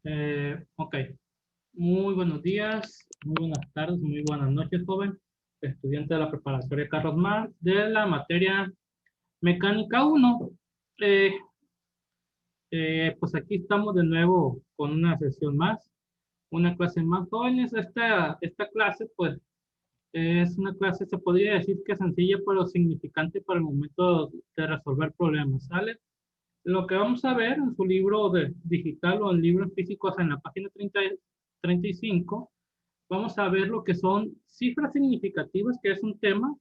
Ok, muy buenos días, muy buenas tardes, muy buenas noches, joven, estudiante de la preparatoria Carlos Marx, de la materia Mecánica 1. Eh, pues aquí estamos de nuevo con una sesión más, una clase más, jóvenes. Esta clase, pues, es una clase, se podría decir que sencilla, pero significante para el momento de resolver problemas, ¿sale? Lo que vamos a ver en su libro digital o en libros físicos en la página 35, vamos a ver lo que son cifras significativas, que es un tema,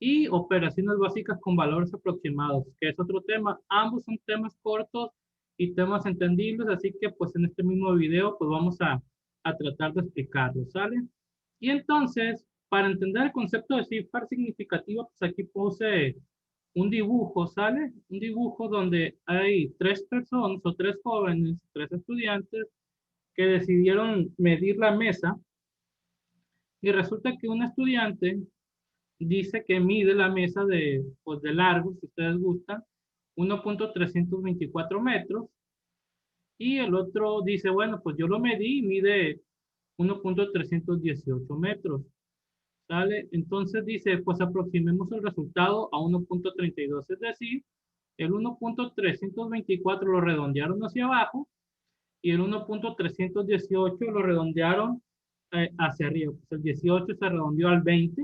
y operaciones básicas con valores aproximados, que es otro tema. Ambos son temas cortos y temas entendibles, así que pues en este mismo video pues vamos a tratar de explicarlo, ¿sale? Y entonces, para entender el concepto de cifra significativa, pues aquí puse un dibujo, ¿sale? Un dibujo donde hay tres personas o tres jóvenes, tres estudiantes que decidieron medir la mesa, y resulta que un estudiante dice que mide la mesa pues de largo, si ustedes gustan, 1.324 metros, y el otro dice, bueno, pues yo lo medí y mide 1.318 metros. ¿Sale? Entonces dice, pues aproximemos el resultado a 1.32, es decir, el 1.324 lo redondearon hacia abajo y el 1.318 lo redondearon hacia arriba. Pues el 18 se redondeó al 20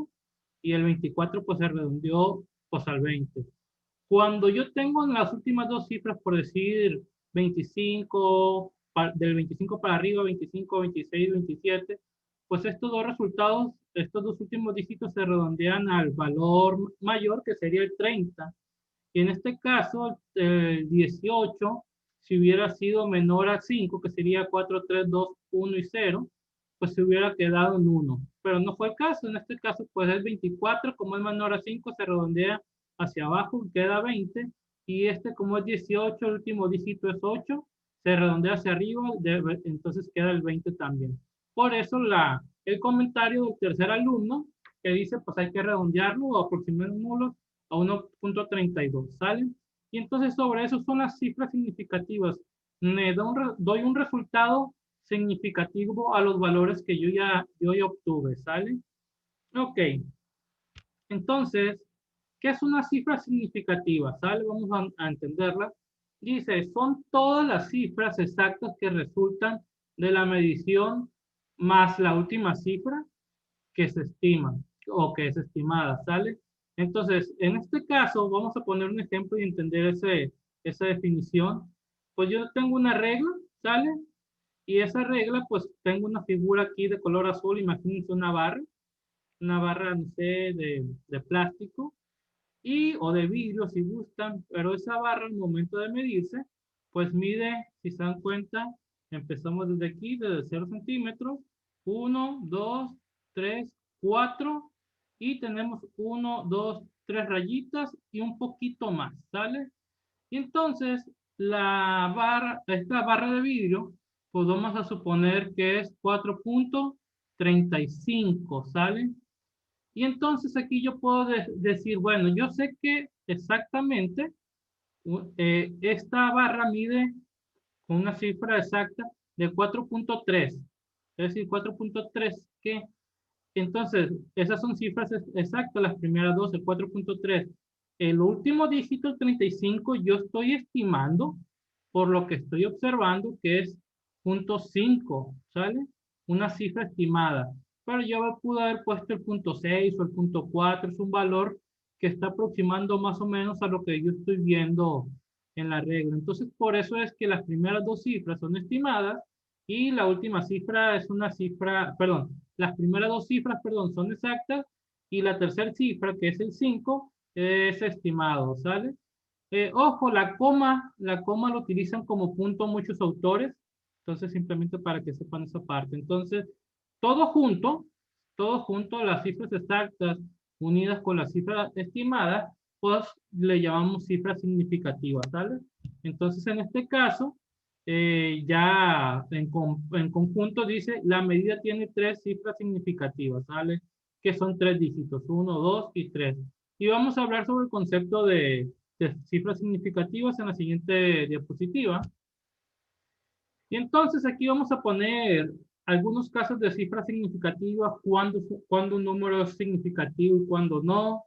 y el 24 pues se redondeó pues al 20. Cuando yo tengo en las últimas dos cifras, por decir 25, del 25 para arriba, 25, 26, 27, pues estos dos resultados, estos dos últimos dígitos se redondean al valor mayor, que sería el 30. Y en este caso, el 18, si hubiera sido menor a 5, que sería 4, 3, 2, 1 y 0, pues se hubiera quedado en 1. Pero no fue el caso. En este caso, pues es 24, como es menor a 5, se redondea hacia abajo, queda 20. Y este, como es 18, el último dígito es 8, se redondea hacia arriba, entonces queda el 20 también. Por eso el comentario del tercer alumno, que dice, pues hay que redondearlo o aproximarlo a 1.32, ¿sale? Y entonces sobre eso son las cifras significativas. Doy un resultado significativo a los valores que yo ya obtuve, ¿sale? Ok, entonces, ¿qué es una cifra significativa? ¿Sale? Vamos a entenderla. Dice, son todas las cifras exactas que resultan de la medición más la última cifra que se estima o que es estimada, ¿sale? Entonces, en este caso, vamos a poner un ejemplo y entender esa definición. Pues yo tengo una regla, ¿sale? Y esa regla, pues tengo una figura aquí de color azul, imagínense una barra, no sé, de plástico o de vidrio si gustan, pero esa barra al momento de medirse, pues mide, si se dan cuenta, empezamos desde aquí, desde 0 centímetros, 1, 2, 3, 4, y tenemos 1, 2, 3 rayitas y un poquito más, ¿sale? Y entonces, esta barra de vidrio, pues vamos a suponer que es 4.35, ¿sale? Y entonces aquí yo puedo decir, bueno, yo sé que exactamente esta barra mide con una cifra exacta de 4.3, es decir, 4.3, que entonces esas son cifras exactas, las primeras dos, el 4.3. El último dígito, el 35, yo estoy estimando por lo que estoy observando que es 0.5, ¿sale? Una cifra estimada. Pero yo pude haber puesto el 0.6 o el 0.4, es un valor que está aproximando más o menos a lo que yo estoy viendo en la regla. Entonces, por eso es que las primeras dos cifras son estimadas y la última cifra es una cifra, perdón, las primeras dos cifras, perdón, son exactas y la tercera cifra, que es el 5, es estimado, ¿sale? Ojo, la coma lo utilizan como punto muchos autores, entonces simplemente para que sepan esa parte. Entonces, todo junto, todo junto, las cifras exactas unidas con la cifra estimada, pues le llamamos cifra significativa, ¿sale? Entonces, en este caso, ya en conjunto dice, la medida tiene tres cifras significativas, ¿sale? Que son tres dígitos, 1, 2 y 3. Y vamos a hablar sobre el concepto de cifras significativas en la siguiente diapositiva. Y entonces aquí vamos a poner algunos casos de cifras significativas, cuando un número es significativo y cuando no.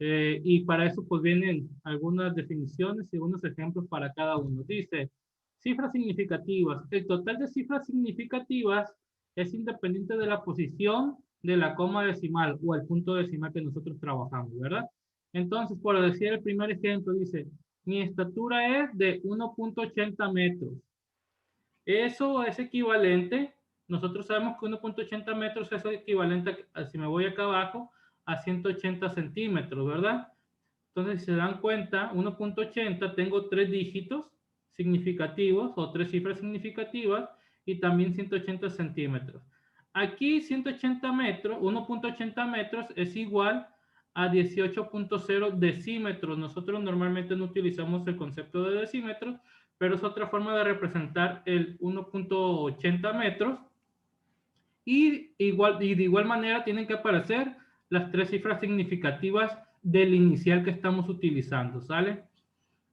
Y para eso pues vienen algunas definiciones y unos ejemplos para cada uno. Dice, cifras significativas. El total de cifras significativas es independiente de la posición de la coma decimal o el punto decimal que nosotros trabajamos, ¿verdad? Entonces, por decir el primer ejemplo, dice, mi estatura es de 1.80 metros. Eso es equivalente, nosotros sabemos que 1.80 metros es equivalente, si me voy acá abajo, a 180 centímetros, ¿verdad? Entonces, si se dan cuenta, 1.80 tengo tres dígitos significativos o tres cifras significativas y también 180 centímetros. Aquí 180 metros, 1.80 metros es igual a 18.0 decímetros. Nosotros normalmente no utilizamos el concepto de decímetros, pero es otra forma de representar el 1.80 metros. Y de igual manera tienen que aparecer las tres cifras significativas del inicial que estamos utilizando, ¿sale?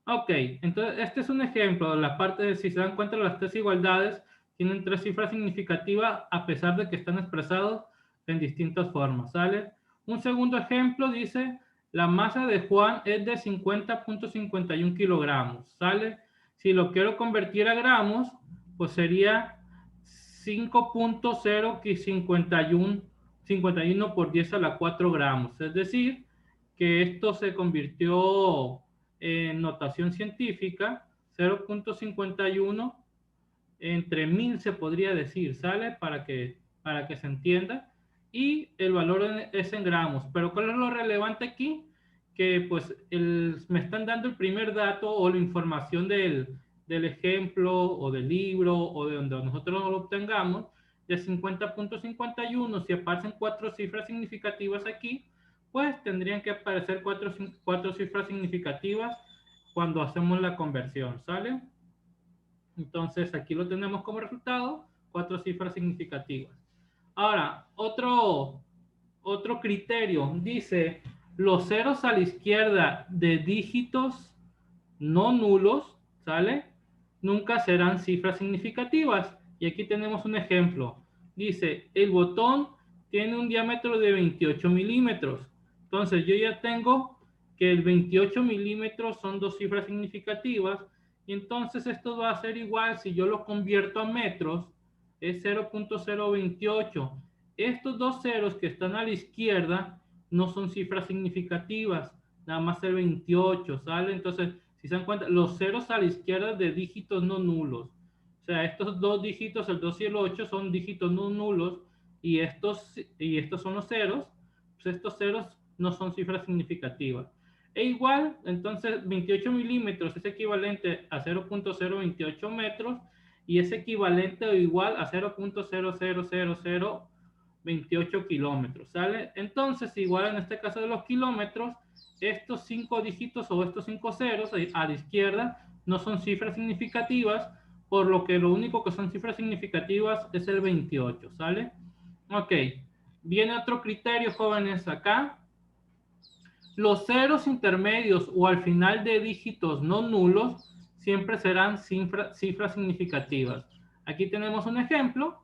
Ok, entonces este es un ejemplo de la parte de, si se dan cuenta, las tres igualdades tienen tres cifras significativas a pesar de que están expresados en distintas formas, ¿sale? Un segundo ejemplo dice, la masa de Juan es de 50.51 kilogramos, ¿sale? Si lo quiero convertir a gramos, pues sería 5.051 por 10 a la 4 gramos, es decir, que esto se convirtió en notación científica, 0.51 entre 1000 se podría decir, ¿sale? Para que se entienda. Y el valor es en gramos. Pero ¿cuál es lo relevante aquí? Que pues me están dando el primer dato o la información del ejemplo o del libro o de donde nosotros lo obtengamos, de 50.51, si aparecen cuatro cifras significativas aquí, pues tendrían que aparecer cuatro cifras significativas cuando hacemos la conversión, ¿sale? Entonces aquí lo tenemos como resultado, cuatro cifras significativas. Ahora, otro criterio dice, los ceros a la izquierda de dígitos no nulos, ¿sale? Nunca serán cifras significativas. Y aquí tenemos un ejemplo. Dice, el botón tiene un diámetro de 28 milímetros. Entonces yo ya tengo que el 28 milímetros son dos cifras significativas. Y entonces esto va a ser igual si yo lo convierto a metros, es 0.028. Estos dos ceros que están a la izquierda no son cifras significativas, nada más el 28, ¿sale? Entonces, si se dan cuenta, los ceros a la izquierda de dígitos no nulos. O sea, estos dos dígitos, el 2 y el 8, son dígitos no nulos y estos son los ceros. Pues estos ceros no son cifras significativas. E igual, entonces 28 milímetros es equivalente a 0.028 metros y es equivalente o igual a 0.00028 kilómetros, ¿sale? Entonces, igual en este caso de los kilómetros, estos cinco dígitos o estos cinco ceros a la izquierda no son cifras significativas, por lo que lo único que son cifras significativas es el 28, ¿sale? Ok, viene otro criterio, jóvenes, acá. Los ceros intermedios o al final de dígitos no nulos siempre serán cifras significativas. Aquí tenemos un ejemplo.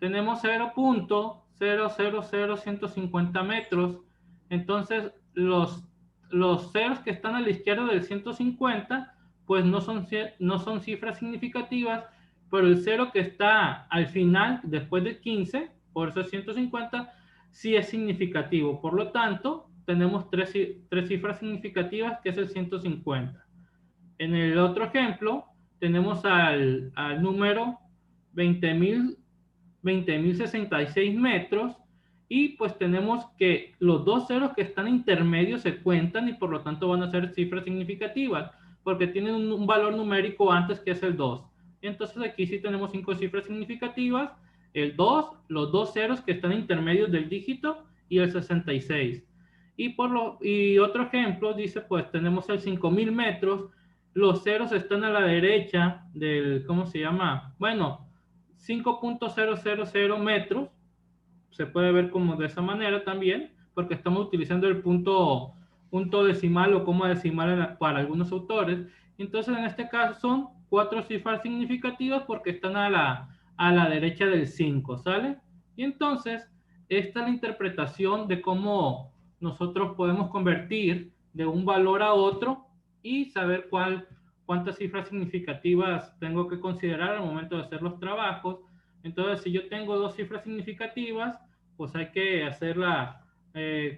Tenemos 0.000150 metros. Entonces, los ceros que están a la izquierda del 150, pues no son cifras significativas, pero el cero que está al final, después de 15, por eso es 150, sí es significativo. Por lo tanto, tenemos tres cifras significativas, que es el 150. En el otro ejemplo, tenemos al número 20.066 metros y pues tenemos que los dos ceros que están intermedios se cuentan y por lo tanto van a ser cifras significativas porque tienen un valor numérico antes que es el 2. Entonces aquí sí tenemos cinco cifras significativas, el 2, los dos ceros que están intermedios del dígito y el 66. Y otro ejemplo dice, pues tenemos el 5.000 metros, los ceros están a la derecha del, ¿cómo se llama? Bueno, 5.000 metros, se puede ver como de esa manera también, porque estamos utilizando el punto decimal o coma decimal para algunos autores. Entonces, en este caso son 4 cifras significativas porque están a la derecha del 5, ¿sale? Y entonces, esta es la interpretación de cómo nosotros podemos convertir de un valor a otro y saber cuántas cifras significativas tengo que considerar al momento de hacer los trabajos. Entonces, si yo tengo 2 cifras significativas, pues hay que hacerla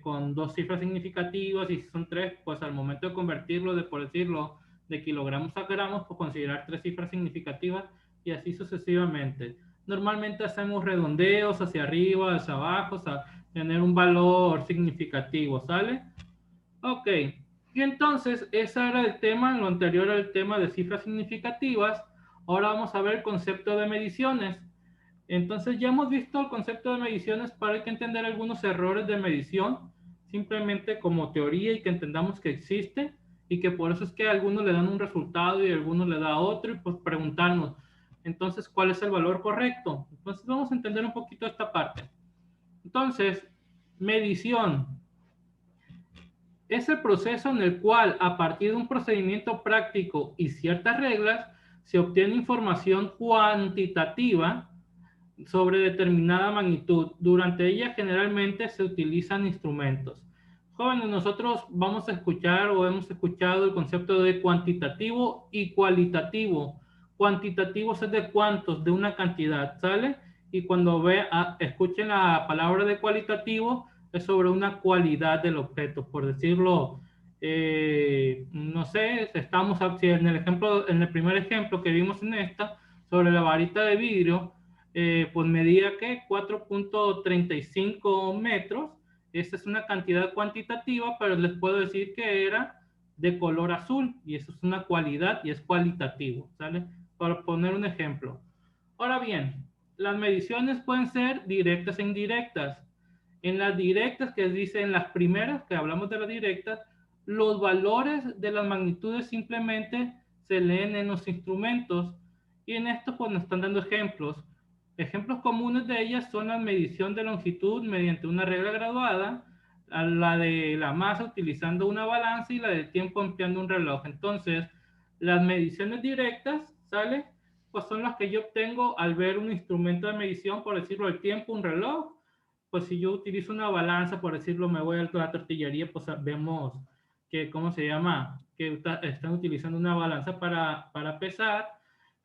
con 2 cifras significativas, y si son 3, pues al momento de convertirlo, de por decirlo, de kilogramos a gramos, pues considerar 3 cifras significativas y así sucesivamente. Normalmente hacemos redondeos hacia arriba, hacia abajo, o sea, tener un valor significativo, ¿sale? Ok, y entonces ese era el tema, lo anterior era el tema de cifras significativas. Ahora vamos a ver el concepto de mediciones. Entonces ya hemos visto el concepto de mediciones, pero hay que entender algunos errores de medición, simplemente como teoría, y que entendamos que existe y que por eso es que a algunos le dan un resultado y a algunos le da otro, y pues preguntarnos, entonces, ¿cuál es el valor correcto? Entonces vamos a entender un poquito esta parte. Entonces, medición es el proceso en el cual, a partir de un procedimiento práctico y ciertas reglas, se obtiene información cuantitativa sobre determinada magnitud. Durante ella generalmente se utilizan instrumentos. Jóvenes, nosotros vamos a escuchar o hemos escuchado el concepto de cuantitativo y cualitativo. Cuantitativo es de cuántos, de una cantidad, ¿sale? Y cuando escuchen la palabra de cualitativo, es sobre una cualidad del objeto, por decirlo, no sé, estamos en el ejemplo, en el primer ejemplo que vimos en esta, sobre la varita de vidrio, pues medía que 4.35 metros. Esa es una cantidad cuantitativa, pero les puedo decir que era de color azul, y eso es una cualidad y es cualitativo, ¿sale? Para poner un ejemplo. Ahora bien, las mediciones pueden ser directas e indirectas. En las directas, que dicen las primeras, que hablamos de las directas, los valores de las magnitudes simplemente se leen en los instrumentos, y en esto pues nos están dando ejemplos. Ejemplos comunes de ellas son la medición de longitud mediante una regla graduada, la de la masa utilizando una balanza y la del tiempo empleando un reloj. Entonces, las mediciones directas, ¿sale? Pues son las que yo obtengo al ver un instrumento de medición, por decirlo, el tiempo, un reloj. Pues si yo utilizo una balanza, por decirlo, me voy a la tortillería, pues vemos que, ¿cómo se llama? Que están utilizando una balanza para pesar.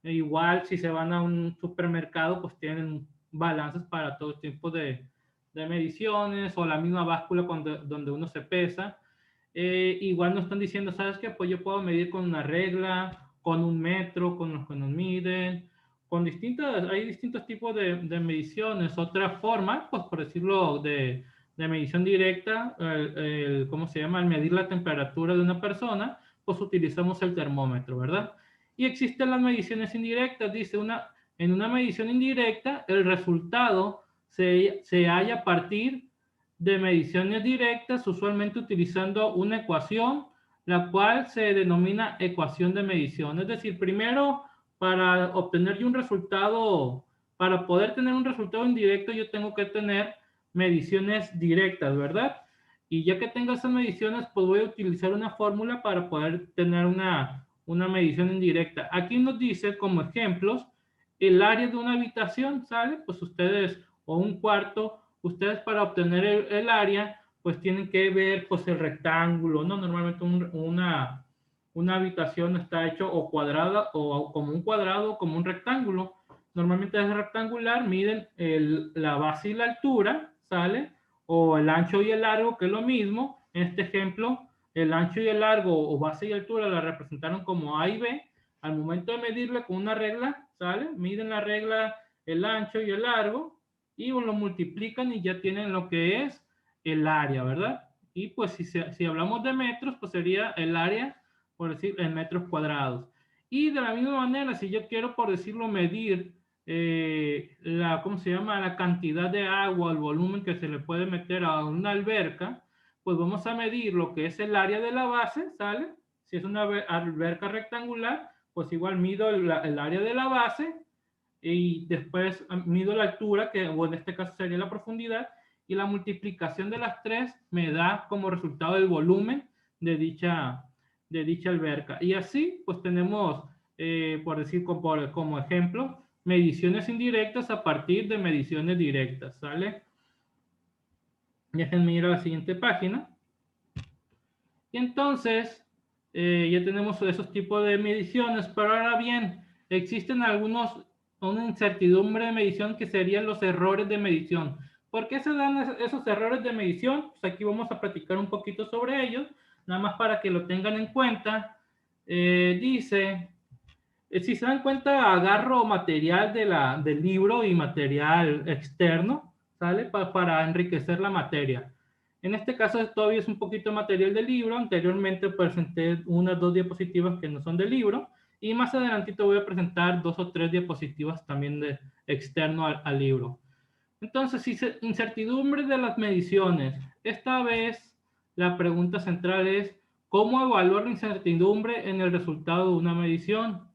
Igual si se van a un supermercado, pues tienen balanzas para todo tipo de mediciones, o la misma báscula donde uno se pesa. Igual nos están diciendo, ¿sabes qué? Pues yo puedo medir con una regla, con un metro, con los que nos miden, con hay distintos tipos de mediciones. Otra forma, pues por decirlo, de medición directa, ¿cómo se llama? Al medir la temperatura de una persona, pues utilizamos el termómetro, ¿verdad? Y existen las mediciones indirectas. Dice, en una medición indirecta, el resultado se halla a partir de mediciones directas, usualmente utilizando una ecuación, la cual se denomina ecuación de medición. Es decir, primero, para obtener yo un resultado, para poder tener un resultado indirecto, yo tengo que tener mediciones directas, ¿verdad? Y ya que tengo esas mediciones, pues voy a utilizar una fórmula para poder tener una medición indirecta. Aquí nos dice como ejemplos el área de una habitación, ¿sale? Pues ustedes, o un cuarto, ustedes para obtener el área, pues tienen que ver pues el rectángulo, ¿no? Normalmente una habitación está hecho o cuadrada, o como un cuadrado, o como un rectángulo. Normalmente es rectangular, miden la base y la altura, ¿sale? O el ancho y el largo, que es lo mismo. En este ejemplo, el ancho y el largo, o base y altura, la representaron como A y B. Al momento de medirle con una regla, ¿sale? Miden la regla, el ancho y el largo, y lo multiplican y ya tienen lo que es el área, ¿verdad? Y pues si hablamos de metros, pues sería el área, por decir, en metros cuadrados. Y de la misma manera, si yo quiero, por decirlo, medir ¿cómo se llama? La cantidad de agua, el volumen que se le puede meter a una alberca, pues vamos a medir lo que es el área de la base, ¿sale? Si es una alberca rectangular, pues igual mido el área de la base, y después mido la altura, que o en este caso sería la profundidad, y la multiplicación de las tres me da como resultado el volumen de dicha alberca. Y así pues tenemos por decir como ejemplo, mediciones indirectas a partir de mediciones directas, ¿sale? Déjenme ir a la siguiente página. Y entonces, ya tenemos esos tipos de mediciones, pero ahora bien, existen una incertidumbre de medición que serían los errores de medición. ¿Por qué se dan esos errores de medición? Pues aquí vamos a platicar un poquito sobre ellos, nada más para que lo tengan en cuenta. Dice, si se dan cuenta, agarro material del libro y material externo, ¿sale? Para enriquecer la materia. En este caso todavía es un poquito de material del libro. Anteriormente presenté unas 2 diapositivas que no son del libro. Y más adelantito voy a presentar 2 o 3 diapositivas también de externo al libro. Entonces, incertidumbre de las mediciones. Esta vez la pregunta central es, ¿cómo evaluar la incertidumbre en el resultado de una medición?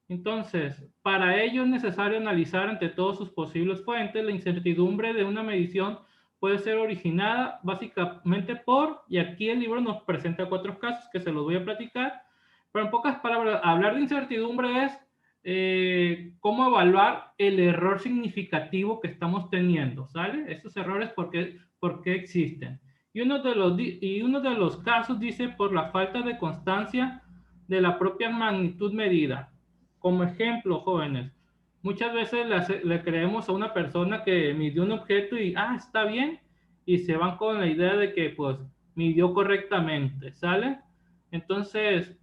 Entonces, para ello es necesario analizar ante todas sus posibles fuentes. La incertidumbre de una medición puede ser originada básicamente y aquí el libro nos presenta 4 casos que se los voy a platicar, pero en pocas palabras, hablar de incertidumbre es cómo evaluar el error significativo que estamos teniendo, ¿sale? Estos errores, ¿por qué existen? Y uno de los casos dice por la falta de constancia de la propia magnitud medida. Como ejemplo, jóvenes, muchas veces le creemos a una persona que midió un objeto y, está bien, y se van con la idea de que, pues, midió correctamente, ¿sale? Entonces,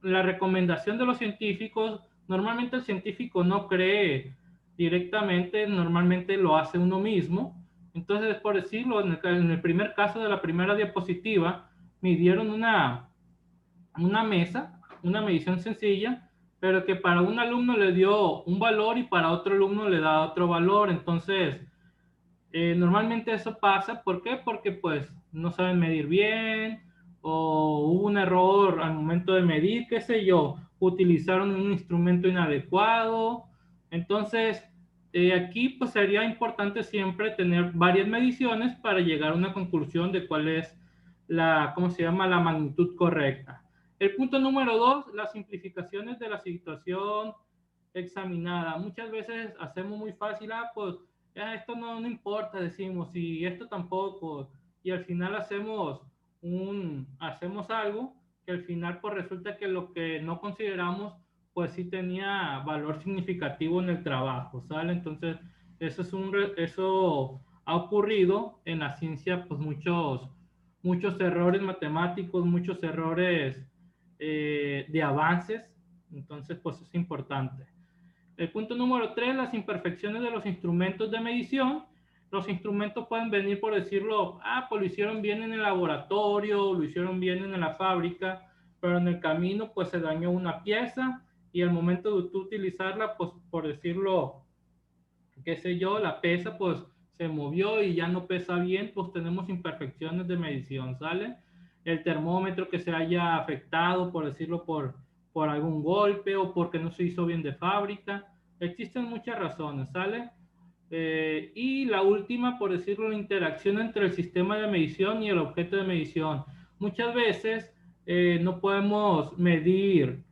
la recomendación de los científicos, normalmente el científico no cree directamente, normalmente lo hace uno mismo. Entonces, por decirlo, en el primer caso de la primera diapositiva, midieron una mesa, una medición sencilla, pero que para un alumno le dio un valor y para otro alumno le da otro valor. Entonces, normalmente eso pasa. ¿Por qué? Porque pues no saben medir bien o hubo un error al momento de medir, qué sé yo, utilizaron un instrumento inadecuado. Entonces, aquí pues sería importante siempre tener varias mediciones para llegar a una conclusión de cuál es ¿cómo se llama? La magnitud correcta. El punto número 2, las simplificaciones de la situación examinada. Muchas veces hacemos muy fácil, pues ya esto no importa, decimos, y esto tampoco, y al final hacemos algo que al final pues resulta que lo que no consideramos pues sí tenía valor significativo en el trabajo, ¿sale? Entonces, eso ha ocurrido en la ciencia, pues muchos errores matemáticos, muchos errores de avances, entonces pues es importante. El punto número 3, las imperfecciones de los instrumentos de medición. Los instrumentos pueden venir por decirlo, pues lo hicieron bien en el laboratorio, lo hicieron bien en la fábrica, pero en el camino pues se dañó una pieza y al momento de tú utilizarla, pues por decirlo, qué sé yo, la pesa pues se movió y ya no pesa bien, pues tenemos imperfecciones de medición, ¿sale? El termómetro que se haya afectado, por decirlo, por algún golpe o porque no se hizo bien de fábrica. Existen muchas razones, ¿sale? Y la última, por decirlo, la interacción entre el sistema de medición y el objeto de medición. Muchas veces no podemos medir,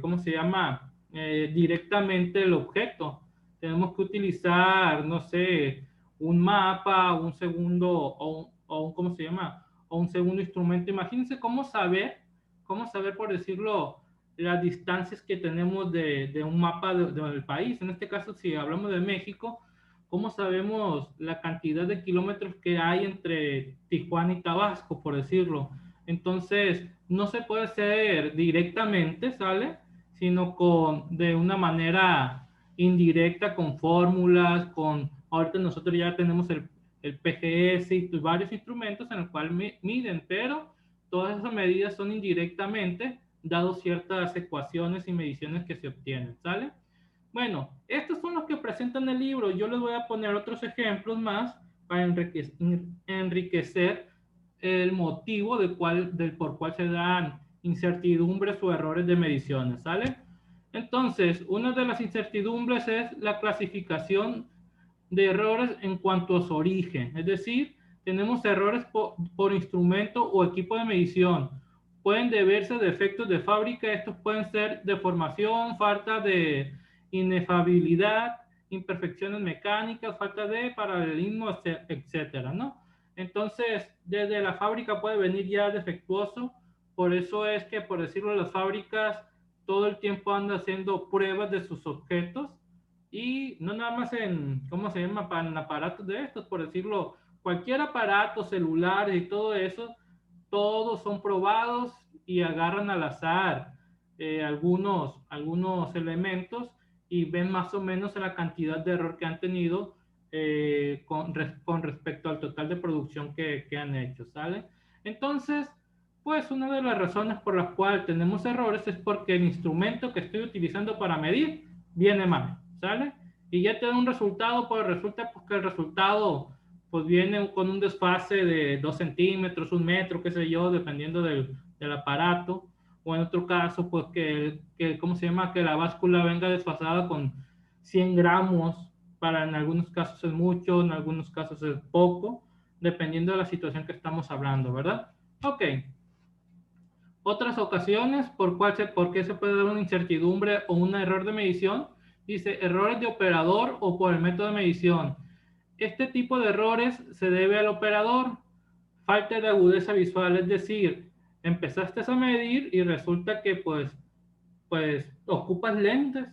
¿cómo se llama? Directamente el objeto. Tenemos que utilizar, no sé, un mapa, un segundo, ¿cómo se llama? O un segundo instrumento. Imagínense cómo saber, por decirlo, las distancias que tenemos de un mapa del país. En este caso, si hablamos de México, ¿cómo sabemos la cantidad de kilómetros que hay entre Tijuana y Tabasco, por decirlo? Entonces, no se puede hacer directamente, ¿sale? Sino de una manera indirecta, con fórmulas, ahorita nosotros ya tenemos el PGS y varios instrumentos en los cuales miden, pero todas esas medidas son indirectamente, dado ciertas ecuaciones y mediciones que se obtienen, ¿sale? Bueno, estos son los que presentan el libro. Yo les voy a poner otros ejemplos más para enriquecer el motivo por cual se dan incertidumbres o errores de mediciones, ¿sale? Entonces, una de las incertidumbres es la clasificación de errores en cuanto a su origen, es decir, tenemos errores por instrumento o equipo de medición. pueden deberse a defectos de fábrica. Estos pueden ser deformación, falta de inefabilidad, imperfecciones mecánicas, falta de paralelismo, etcétera, ¿no? Entonces, desde la fábrica puede venir ya defectuoso. Por eso es que, por decirlo, las fábricas todo el tiempo andan haciendo pruebas de sus objetos, y no nada más en, ¿cómo se llama?, en aparatos de estos, por decirlo, cualquier aparato, celulares y todo eso, todos son probados y agarran al azar algunos elementos y ven más o menos la cantidad de error que han tenido con respecto al total de producción que han hecho, ¿sale? Entonces, pues una de las razones por las cuales tenemos errores es porque el instrumento que estoy utilizando para medir viene mal, ¿sale? Y ya te da un resultado, pues resulta pues, que el resultado pues viene con un desfase de 2 centímetros, 1 metro, qué sé yo, dependiendo del aparato. O en otro caso, pues ¿cómo se llama? Que la báscula venga desfasada con 100 gramos, para en algunos casos es mucho, en algunos casos es poco, dependiendo de la situación que estamos hablando, ¿verdad? Ok. Otras ocasiones, ¿por qué se puede dar una incertidumbre o un error de medición? Dice, errores de operador o por el método de medición. Este tipo de errores se debe al operador, falta de agudeza visual, es decir, empezaste a medir y resulta que pues ocupas lentes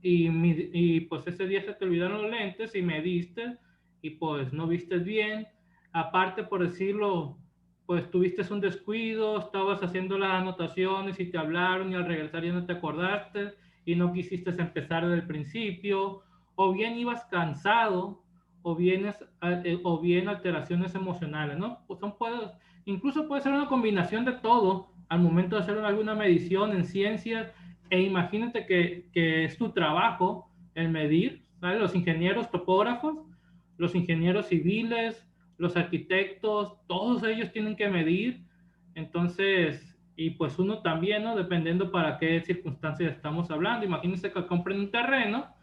y pues ese día se te olvidaron los lentes y mediste y pues no vistes bien. Aparte, por decirlo, pues tuviste un descuido, estabas haciendo las anotaciones y te hablaron y al regresar ya no te acordaste y no quisiste empezar desde el principio, o bien ibas cansado, o bien alteraciones emocionales, ¿no? Pues incluso puede ser una combinación de todo al momento de hacer alguna medición en ciencias. E imagínate que es tu trabajo el medir, ¿sabes? Los ingenieros topógrafos, los ingenieros civiles, los arquitectos, todos ellos tienen que medir. Entonces, y pues uno también, ¿no? Dependiendo para qué circunstancias estamos hablando. Imagínense que compren un terreno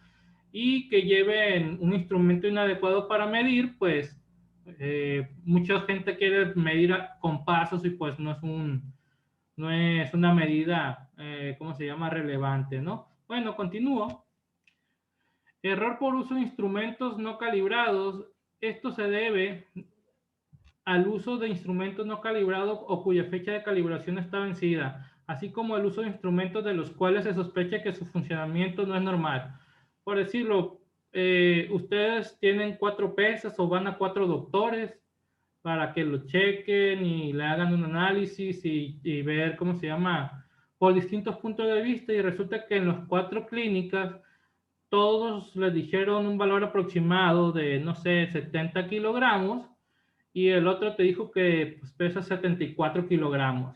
y que lleven un instrumento inadecuado para medir, pues mucha gente quiere medir con pasos y pues no es una medida, ¿cómo se llama?, relevante, ¿no? Bueno, continúo. Error por uso de instrumentos no calibrados. Esto se debe al uso de instrumentos no calibrados o cuya fecha de calibración está vencida, así como el uso de instrumentos de los cuales se sospecha que su funcionamiento no es normal. Por decirlo, ustedes tienen 4 pesas o van a 4 doctores para que lo chequen y le hagan un análisis y ver cómo se llama por distintos puntos de vista, y resulta que en las 4 clínicas todos les dijeron un valor aproximado de, no sé, 70 kilogramos, y el otro te dijo que pues, pesa 74 kilogramos.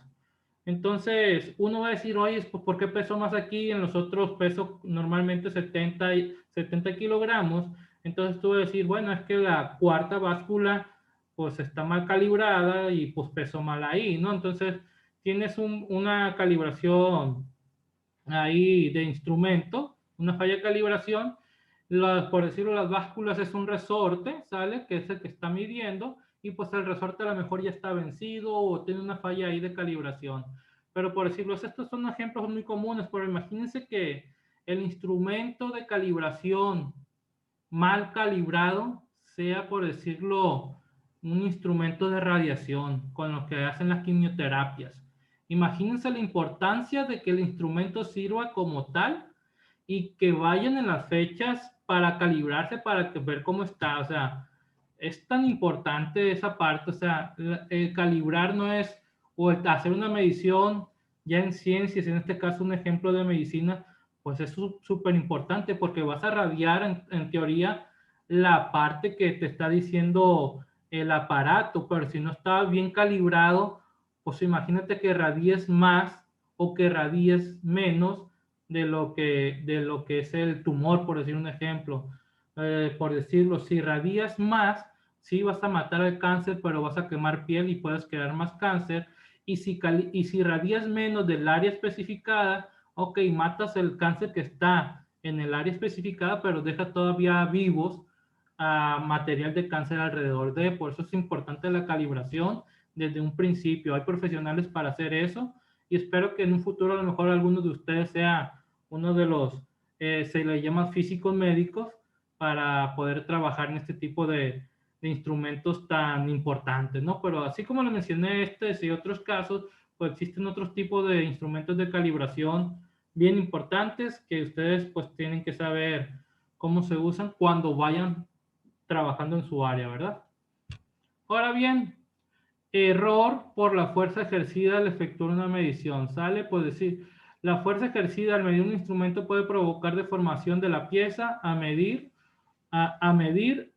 Entonces, uno va a decir, oye, pues, ¿por qué peso más aquí? En los otros peso normalmente 70 kilogramos. Entonces tú vas a decir, bueno, es que la cuarta báscula pues está mal calibrada y pues peso mal ahí, ¿no? Entonces tienes una calibración ahí de instrumento, una falla de calibración. Por decirlo, las básculas es un resorte, ¿sale? Que es el que está midiendo, y pues el resorte a lo mejor ya está vencido o tiene una falla ahí de calibración. Pero por decirlo, estos son ejemplos muy comunes, pero imagínense que el instrumento de calibración mal calibrado sea, por decirlo, un instrumento de radiación con lo que hacen las quimioterapias. Imagínense la importancia de que el instrumento sirva como tal y que vayan en las fechas para calibrarse, para ver cómo está. O sea, es tan importante esa parte. O sea, el calibrar no es, o el hacer una medición ya en ciencias, en este caso un ejemplo de medicina, pues es súper importante porque vas a radiar en teoría la parte que te está diciendo el aparato, pero si no está bien calibrado, pues imagínate que radies más o que radies menos de lo que es el tumor, por decir un ejemplo. Por decirlo, si radias más, sí vas a matar el cáncer, pero vas a quemar piel y puedes crear más cáncer. Y si radias menos del área especificada, ok, matas el cáncer que está en el área especificada, pero deja todavía vivos material de cáncer alrededor por eso es importante la calibración desde un principio. Hay profesionales para hacer eso y espero que en un futuro a lo mejor alguno de ustedes sea uno de los, se le llama físicos médicos, para poder trabajar en este tipo de instrumentos tan importantes, ¿no? Pero así como le mencioné estos y otros casos, pues existen otros tipos de instrumentos de calibración bien importantes que ustedes pues tienen que saber cómo se usan cuando vayan trabajando en su área, ¿verdad? Ahora bien, error por la fuerza ejercida al efectuar una medición. ¿Sale? Pues decir, la fuerza ejercida al medir un instrumento puede provocar deformación de la pieza a medir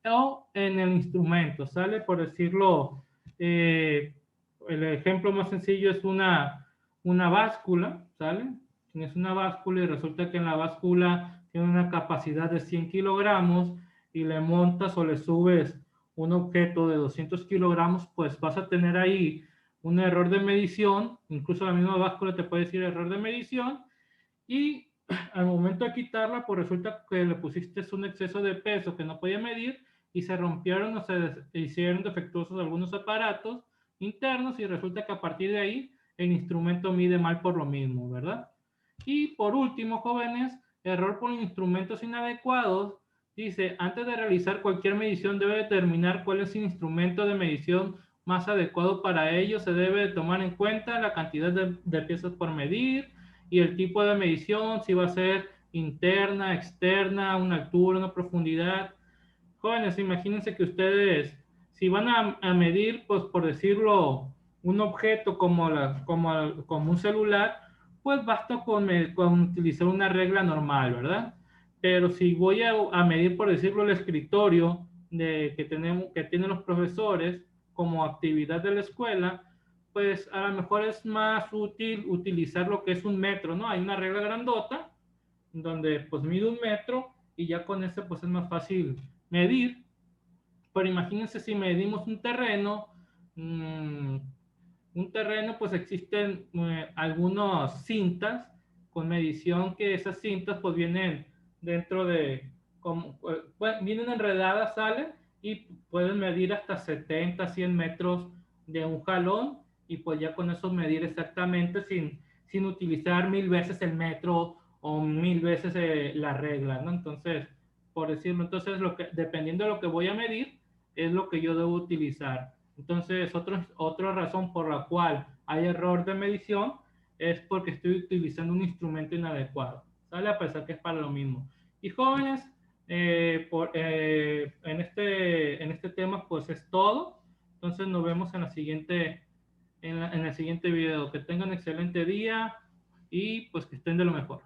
o en el instrumento. ¿Sale? Por decirlo, el ejemplo más sencillo es una báscula. ¿Sale? Tienes una báscula y resulta que en la báscula tiene una capacidad de 100 kilogramos y le montas o le subes un objeto de 200 kilogramos, pues vas a tener ahí un error de medición, incluso la misma báscula te puede decir error de medición, y al momento de quitarla, pues resulta que le pusiste un exceso de peso que no podía medir y se rompieron o se hicieron defectuosos algunos aparatos internos y resulta que a partir de ahí el instrumento mide mal por lo mismo, ¿verdad? Y por último, jóvenes, error por instrumentos inadecuados. Dice, antes de realizar cualquier medición debe determinar cuál es el instrumento de medición más adecuado para ello. Se debe tomar en cuenta la cantidad de piezas por medir y el tipo de medición, si va a ser interna, externa, una altura, una profundidad. Jóvenes, imagínense que ustedes, si van a medir, pues por decirlo, un objeto como un celular, pues basta con utilizar una regla normal, ¿verdad? Pero si voy a medir, por decirlo, el escritorio que tienen los profesores como actividad de la escuela, pues a lo mejor es más útil utilizar lo que es un metro, ¿no? Hay una regla grandota donde pues mide un metro y ya con ese pues es más fácil medir. Pero imagínense si medimos un terreno pues existen algunas cintas con medición que esas cintas pues vienen dentro de, como, pues, vienen enredadas, salen y pueden medir hasta 70, 100 metros de un jalón y pues ya con eso medir exactamente sin utilizar 1000 veces el metro o 1000 veces la regla, ¿no? Entonces, por decirlo, entonces dependiendo de lo que voy a medir, es lo que yo debo utilizar. Entonces, otra razón por la cual hay error de medición es porque estoy utilizando un instrumento inadecuado, ¿sale? A pesar que es para lo mismo. Y jóvenes, en este tema pues es todo. Entonces nos vemos en el siguiente video. Que tengan un excelente día y pues que estén de lo mejor.